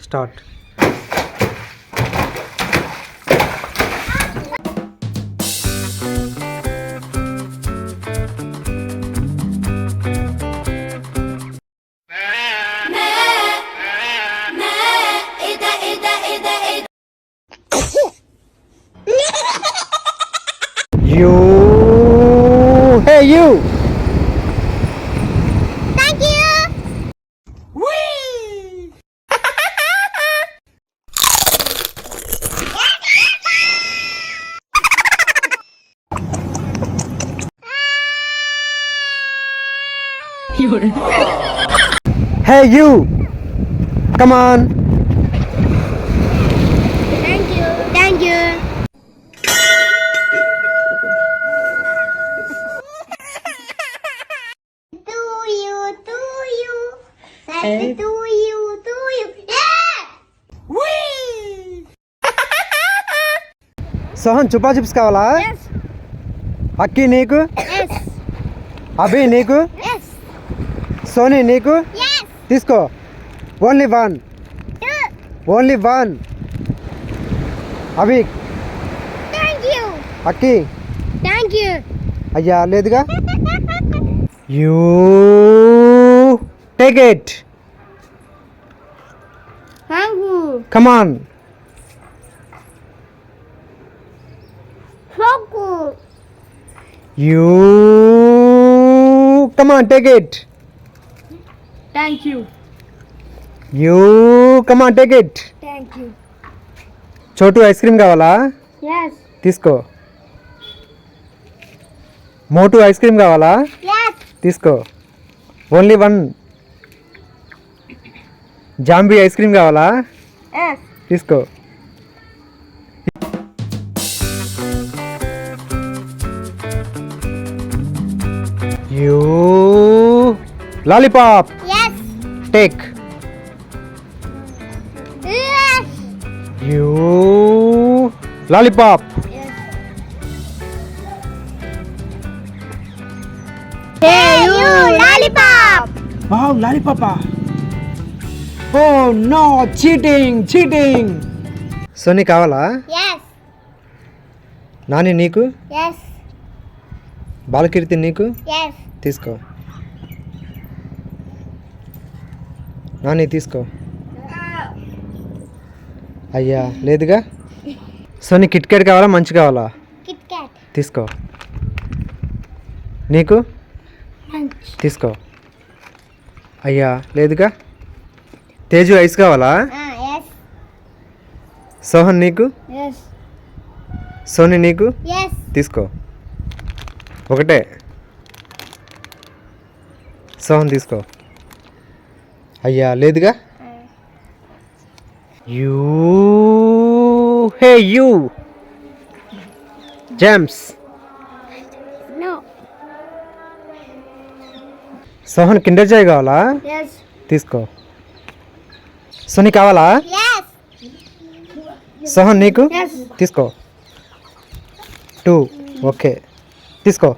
Start. You. Hey you. Thank you. Whee! Hey you. Come on. Thank you. Thank you. To you. Happy to you. Yeah! Sohan చుపా chips కావాలా? Yes. అక్కి నీకు? Yes. అభి నీకు? Yes. Sony నీకు? Yes. తీసుకో. Only one. Only one. Abhi. Thank you. Akki. Thank you. అయ్యా లేదుగా. You take it. Thank you. Come on. So good. You come on take it. Thank you. You come on take it. Thank you. చోటు ice cream కావాలా? Yes. తీసుకో. మోటు ice cream కావాలా? Yes. తీసుకో. Only one. Zombie ice cream కావాలా? Yes. తీసుకో. You lollipop Yes. Take. Yes. You lollipop. Hey, you lollipop. Wow లాలీపాపా. Oh no cheating. Soni కావాలా? Yes. Nani నీకు? Yes. బాలకీర్తి నీకు? Yes. తీసుకో. నాని తీసుకో. అయ్యా లేదుగా. సోనీ కిట్ క్యాట్ కావాలా మంచి కావాలా? Kit Kat. తీసుకో. నీకు? Munch. తీసుకో. అయ్యా లేదుగా. తేజు ఐస్ కావాలా? Yes. సోహన్ నీకు? Yes. సోనీ నీకు? Yes. తీసుకో. ఒకటే. సోహన్ తీసుకో. అయ్యా లేదుగా. You hey you James. No. Sohan Kinder Joy కావాలా? Yes. తీసుకో. సోనీ కావాలా? Yes. సోహన్ నీకు? Yes. తీసుకో. 2 ఓకే తీసుకో.